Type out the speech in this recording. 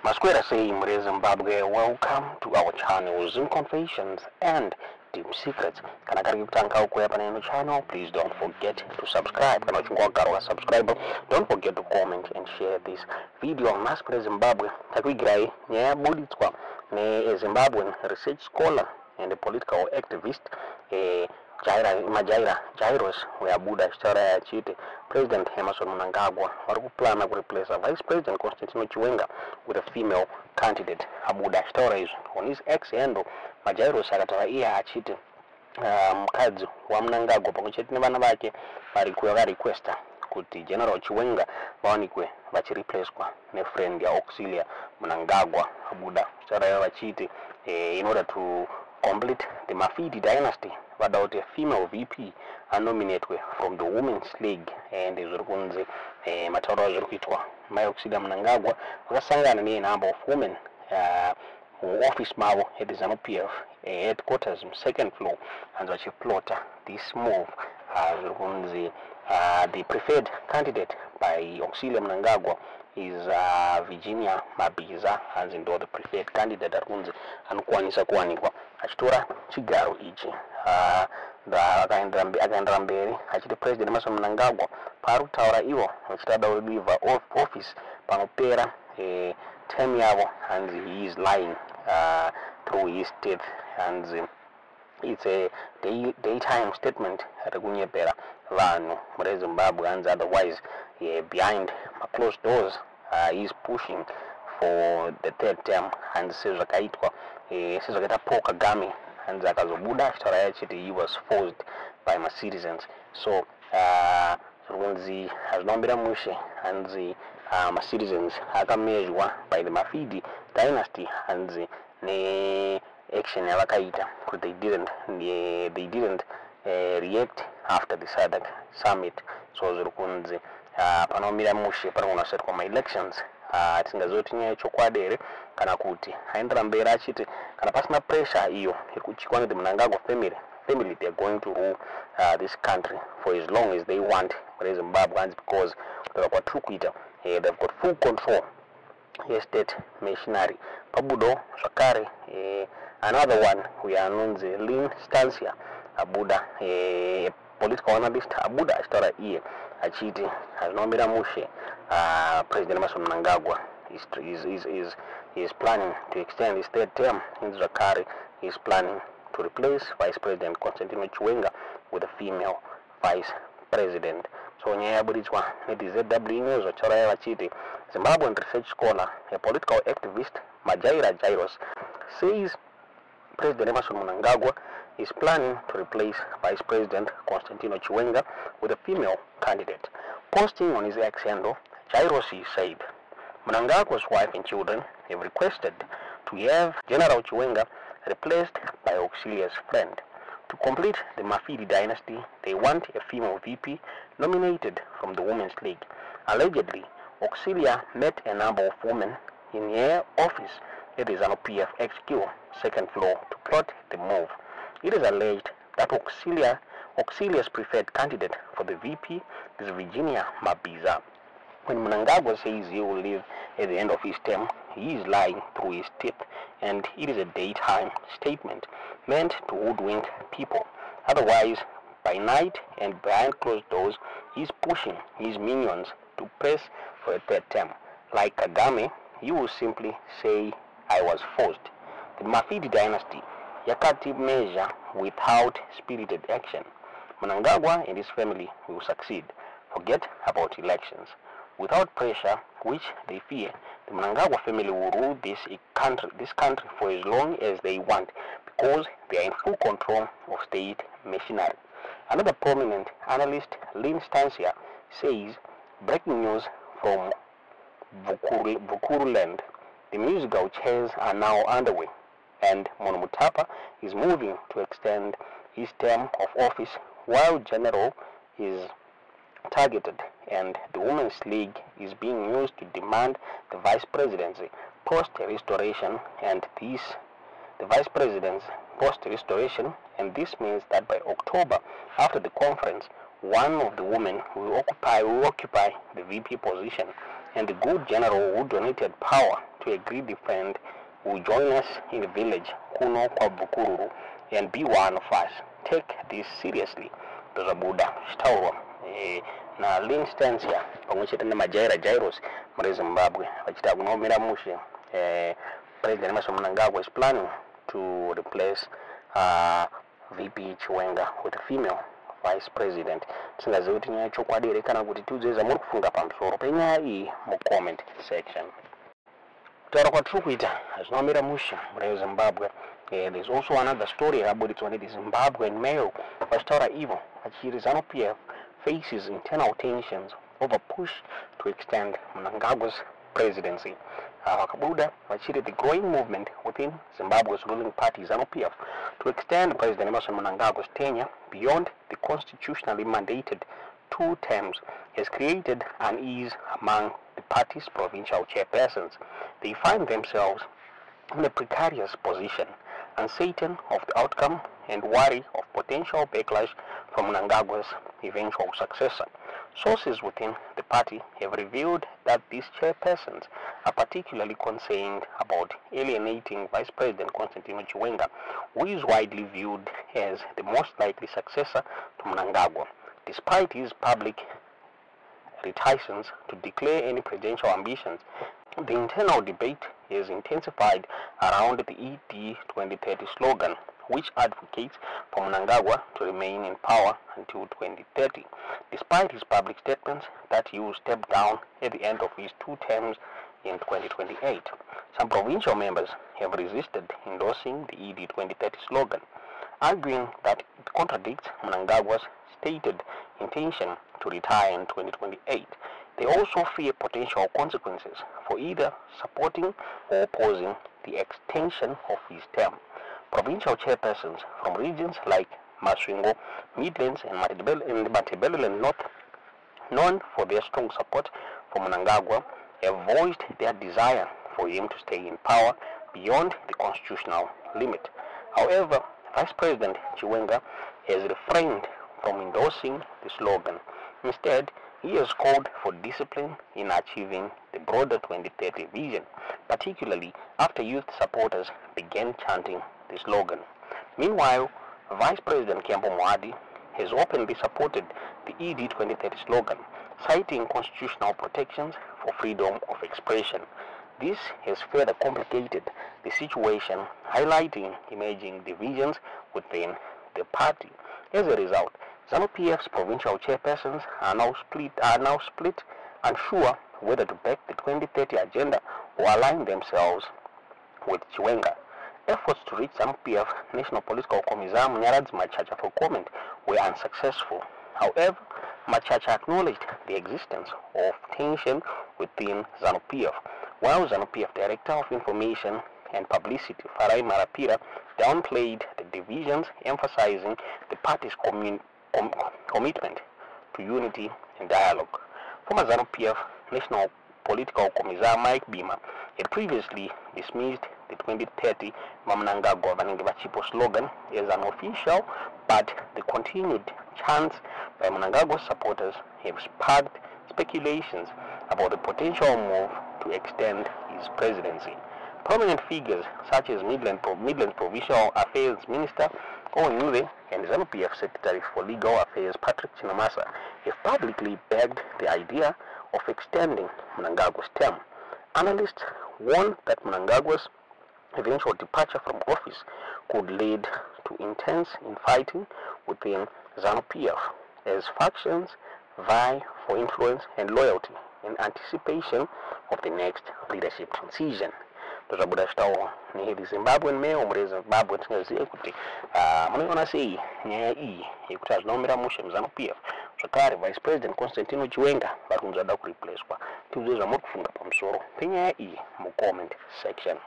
Masquera say Mre Zimbabwe, welcome to our channel, Zoom Confessions and Deep Secrets. Kana karibu tanka uko hapa na channel, please don't forget to subscribe. Kana chungwa karo subscribe, don't forget to comment and share this video. Masquera Zimbabwe, takwigirai nyaya buditswa ne Zimbabwean research scholar and a political activist Jairus weabuda chitara yachiti President Emerson Mnangagwa warikuplana kureplace Vice President Chiwenga with a female candidate. Abuda chitara izo on his ex handle Jairus akataura iye achiti mukadzi wa Mnangagwa pamwechete nevana vake requesta kuti General Chiwenga vawanikwe vachireplacedwa nefriend ya Auxilia Mnangagwa. Abuda chitara vachiti in order to complete the Mafidi dynasty, without a female VP nominated from the Women's League and Zurkunzi Matoro Zurkitwa. My Auxilia Mnangagwa wakasangana ni number of women office mabo at the PF headquarters second floor and wachi plotter this move. Zurkunzi the preferred candidate by Auxilia Mnangagwa is Virginia Mabiza, as in the preferred candidate at Kunzi and Kwanisa Kwanikwa. Achitora chigaro ichi akaenda mberi achiti President Emerson Mnangagwa parutaura ivo vachitada kuliva office panopera term yavo, and he is lying through his teeth, and it's a daytime statement rekunyepera vanhu muri Zimbabwe, and otherwise behind closed doors he's pushing for the third term, and sezvakaitwa sezvakaita Paul Kagame, and akazobuda achitaura yachiti he was forced by my citizens. So zvinonzi hazvinombera mushe, hanzi citizens akamezhwa by the Mafidi dynasty, hanzi ne action yavakaita kuti they didn't react after the SADC summit. So zvikunzi panomira mushe parikunasirwa ma-elections. Tisingazoti nyaya chokwadi here kana kuti haendera mberi achiti kana pasina pressure iyo ikuchikwa ne the Mnangagwa family they are going to rule this country for as long as they want muri Zimbabwe, because they've got full control state machinery. Pabudo zvakare another one we anonzi Lynn Stancia abuda political analyst abuda achitaura iye achiti hazvinomira mushe President Emerson Mnangagwa is planning to extend his third term. In Zakari is planning to replace Vice President Chiwenga with a female Vice President. So nyaya buditswa neti ZW News vachaura vachiti Zimbabwean research scholar, a political activist Jairus says President Emerson Mnangagwa is planning to replace Vice President Chiwenga with a female candidate. Posting on his ex handle, Jairus said, Mnangagwa's wife and children have requested to have General Chiwenga replaced by Auxilia's friend. To complete the Mafidi dynasty, they want a female VP nominated from the Women's League. Allegedly, Auxilia met a number of women in her office at the PF HQ, second floor, to plot the move. It is alleged that Auxilia's preferred candidate for the VP is Virginia Mabiza. When Mnangagwa says he will leave at the end of his term, he is lying through his teeth, and it is a daytime statement meant to hoodwink people. Otherwise, by night and behind closed doors, he is pushing his minions to press for a third term. Like Kagame, he will simply say, I was forced. The Mafidi dynasty yakati measure without spirited action. Mnangagwa and his family will succeed. Forget about elections. Without pressure, which they fear, the Mnangagwa family will rule this country for as long as they want, because they are in full control of state machinery. Another prominent analyst, Lynn Stancia, says, breaking news from Vukuruland, the musical chairs are now underway, and Monomutapa is moving to extend his term of office, while General is targeted and the Women's League is being used to demand the vice presidency post-restoration, and the vice president's post-restoration, and this means that by October, after the conference, one of the women will occupy the VP position, and the good general who donated power to a greedy friend who will join us in the village kuno kwa Bukururu and be one of us. Take this seriously. Tozabuda chitaurwa na l'instancia pamwe chete nemajaira jairos muri Zimbabwe vachita kunomira mushe President Emmerson Mnangagwa is planning to replace VP Chiwenga with a female vice president. Tingaziva kuti nyaya chokwadi here kana kuti tiudzeza muri kufunga pamusoro penyaya iyi mu comment section. Kutaura kwatiri kuita zvinomira mushe muri Zimbabwe. There's also another story about it when the Zimbabwean male vachitaura ivo vachiri ZANU-PF faces internal tensions over push to extend Mnangagwa's presidency. Vakabuda vachiri the growing movement within Zimbabwe's ruling party ZANU-PF to extend President Emmerson Mnangagwa's tenure beyond the constitutionally mandated 2 terms has created unease among the party's provincial chairpersons. They find themselves in a precarious position, uncertain of the outcome and worry of potential backlash from Mnangagwa's eventual successor. Sources within the party have revealed that these chairpersons are particularly concerned about alienating Vice President Constantino Chiwenga, who is widely viewed as the most likely successor to Mnangagwa, despite his public reticence to declare any presidential ambitions. The internal debate has intensified around the ED 2030 slogan, which advocates for Mnangagwa to remain in power until 2030, despite his public statements that he will step down at the end of his 2 terms in 2028. Some provincial members have resisted endorsing the ED 2030 slogan, arguing that it contradicts Mnangagwa's stated intention to retire in 2028. They also fear potential consequences for either supporting or opposing the extension of his term. Provincial chairpersons from regions like Masvingo, Midlands and Matabeleland North, known for their strong support for Mnangagwa, have voiced their desire for him to stay in power beyond the constitutional limit. However, Vice President Chiwenga has refrained from endorsing the slogan. Instead, he has called for discipline in achieving the broader 2030 vision, particularly after youth supporters began chanting the slogan. Meanwhile, Vice President Kembo Mwadi has openly supported the ED 2030 slogan, citing constitutional protections for freedom of expression. This has further complicated the situation, highlighting emerging divisions within the party. As a result, ZANU-PF's provincial chairpersons are now split, unsure whether to back the 2030 agenda or align themselves with Chiwenga. Efforts to reach ZANU-PF National Political Commissar Munyaradzi Machacha for comment were unsuccessful. However, Machacha acknowledged the existence of tension within ZANU-PF, while ZANU-PF Director of Information and Publicity Farai Marapira downplayed the divisions, emphasizing the party's commitment to unity and dialogue. Former ZANU-PF National Political Commissar Mike Bima had previously dismissed the 2030 Mnangagwa Vanengevachipo slogan as unofficial, but the continued chants by Mnangagwa's supporters have sparked speculations about the potential move to extend his presidency. Prominent figures such as Midland Provincial Affairs Minister Onyuve and ZANU-PF Secretary for Legal Affairs Patrick Chinamasa have publicly begged the idea of extending Mnangagwa's term. Analysts warn that Mnangagwa's eventual departure from office could lead to intense infighting within ZANU-PF as factions vie for influence and loyalty in anticipation of the next leadership transition. Tozabuda chitawo ni the Zimbabwean male muri Zimbabwe tingazive kuti munoiona sei nyaya iyi yekuti azvinomira mushe muZANU-PF. Zvakare Vice President Constantino Chiwenga vari kunzi ada kureplacewa. Tiudzei zvamuri kufunga pamusoro penyaya iyi mu comment section.